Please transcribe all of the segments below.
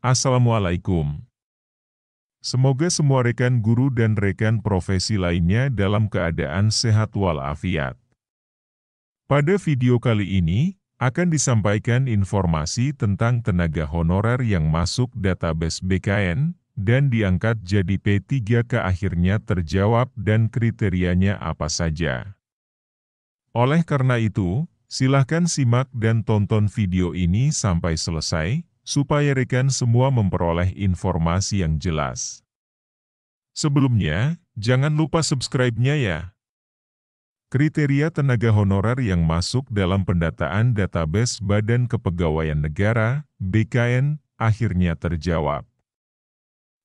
Assalamualaikum. Semoga semua rekan guru dan rekan profesi lainnya dalam keadaan sehat walafiat. Pada video kali ini, akan disampaikan informasi tentang tenaga honorer yang masuk database BKN, dan diangkat jadi P3K akhirnya terjawab dan kriterianya apa saja. Oleh karena itu, silakan simak dan tonton video ini sampai selesai, supaya rekan semua memperoleh informasi yang jelas. Sebelumnya, jangan lupa subscribe-nya ya. Kriteria tenaga honorer yang masuk dalam pendataan database Badan Kepegawaian Negara, BKN, akhirnya terjawab.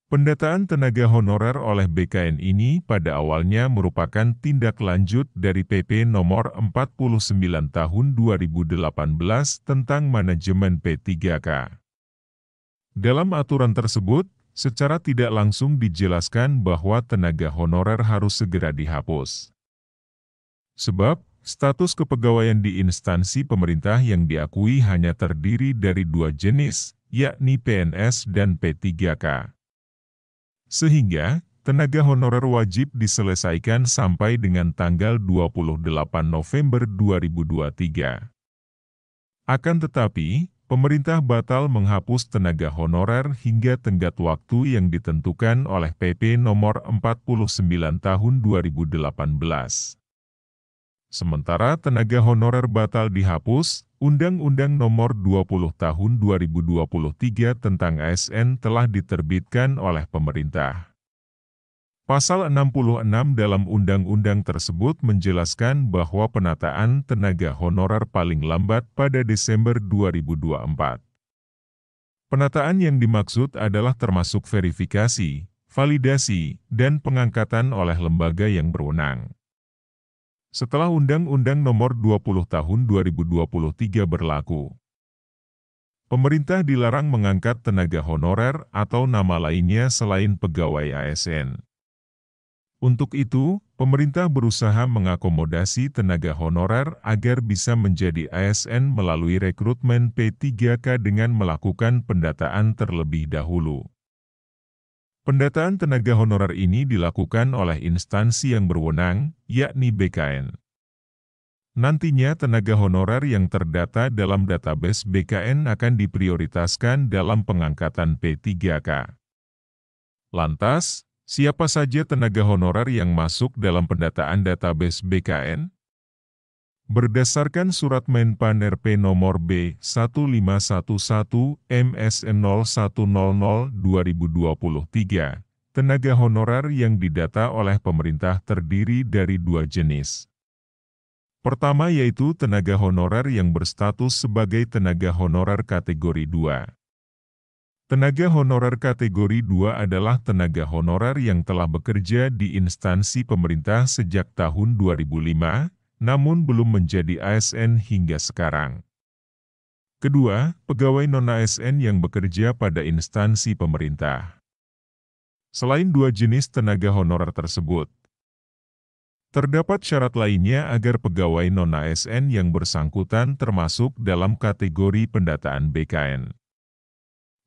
Pendataan tenaga honorer oleh BKN ini pada awalnya merupakan tindak lanjut dari PP Nomor 49 Tahun 2018 tentang manajemen P3K. Dalam aturan tersebut, secara tidak langsung dijelaskan bahwa tenaga honorer harus segera dihapus. Sebab, status kepegawaian di instansi pemerintah yang diakui hanya terdiri dari dua jenis, yakni PNS dan P3K. Sehingga, tenaga honorer wajib diselesaikan sampai dengan tanggal 28 November 2023. Akan tetapi, pemerintah batal menghapus tenaga honorer hingga tenggat waktu yang ditentukan oleh PP Nomor 49 Tahun 2018. Sementara tenaga honorer batal dihapus, Undang-Undang Nomor 20 Tahun 2023 tentang ASN telah diterbitkan oleh pemerintah. Pasal 66 dalam undang-undang tersebut menjelaskan bahwa penataan tenaga honorer paling lambat pada Desember 2024. Penataan yang dimaksud adalah termasuk verifikasi, validasi, dan pengangkatan oleh lembaga yang berwenang. Setelah Undang-Undang Nomor 20 Tahun 2023 berlaku, pemerintah dilarang mengangkat tenaga honorer atau nama lainnya selain pegawai ASN. Untuk itu, pemerintah berusaha mengakomodasi tenaga honorer agar bisa menjadi ASN melalui rekrutmen P3K dengan melakukan pendataan terlebih dahulu. Pendataan tenaga honorer ini dilakukan oleh instansi yang berwenang, yakni BKN. Nantinya tenaga honorer yang terdata dalam database BKN akan diprioritaskan dalam pengangkatan P3K. Lantas, siapa saja tenaga honorer yang masuk dalam pendataan database BKN? Berdasarkan Surat Menpan RP Nomor B1511 MSN 0100/2023, tenaga honorer yang didata oleh pemerintah terdiri dari dua jenis. Pertama yaitu tenaga honorer yang berstatus sebagai tenaga honorer kategori 2. Tenaga honorer kategori 2 adalah tenaga honorer yang telah bekerja di instansi pemerintah sejak tahun 2005, namun belum menjadi ASN hingga sekarang. Kedua, pegawai non-ASN yang bekerja pada instansi pemerintah. Selain dua jenis tenaga honorer tersebut, terdapat syarat lainnya agar pegawai non-ASN yang bersangkutan termasuk dalam kategori pendataan BKN.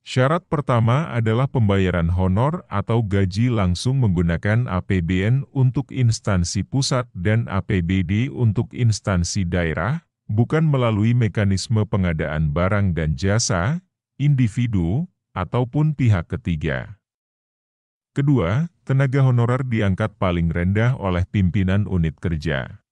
Syarat pertama adalah pembayaran honor atau gaji langsung menggunakan APBN untuk instansi pusat dan APBD untuk instansi daerah, bukan melalui mekanisme pengadaan barang dan jasa, individu, ataupun pihak ketiga. Kedua, tenaga honorer diangkat paling rendah oleh pimpinan unit kerja.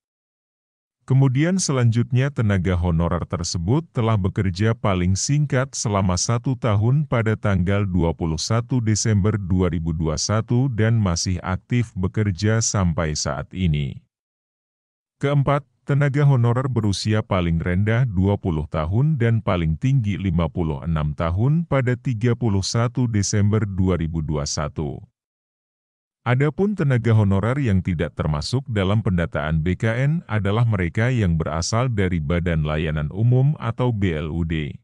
Kemudian selanjutnya tenaga honorer tersebut telah bekerja paling singkat selama 1 tahun pada tanggal 21 Desember 2021 dan masih aktif bekerja sampai saat ini. Keempat, tenaga honorer berusia paling rendah 20 tahun dan paling tinggi 56 tahun pada 31 Desember 2021. Adapun tenaga honorer yang tidak termasuk dalam pendataan BKN adalah mereka yang berasal dari Badan Layanan Umum atau BLUD.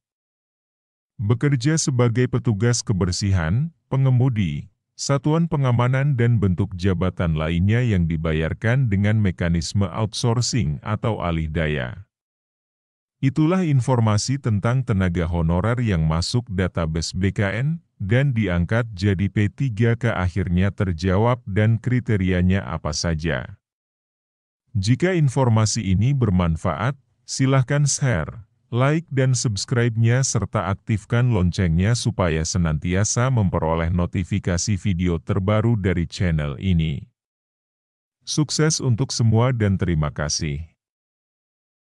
Bekerja sebagai petugas kebersihan, pengemudi, satuan pengamanan dan bentuk jabatan lainnya yang dibayarkan dengan mekanisme outsourcing atau alih daya. Itulah informasi tentang tenaga honorer yang masuk database BKN. dan diangkat jadi P3K akhirnya terjawab dan kriterianya apa saja. Jika informasi ini bermanfaat, silahkan share, like dan subscribe-nya serta aktifkan loncengnya supaya senantiasa memperoleh notifikasi video terbaru dari channel ini. Sukses untuk semua dan terima kasih.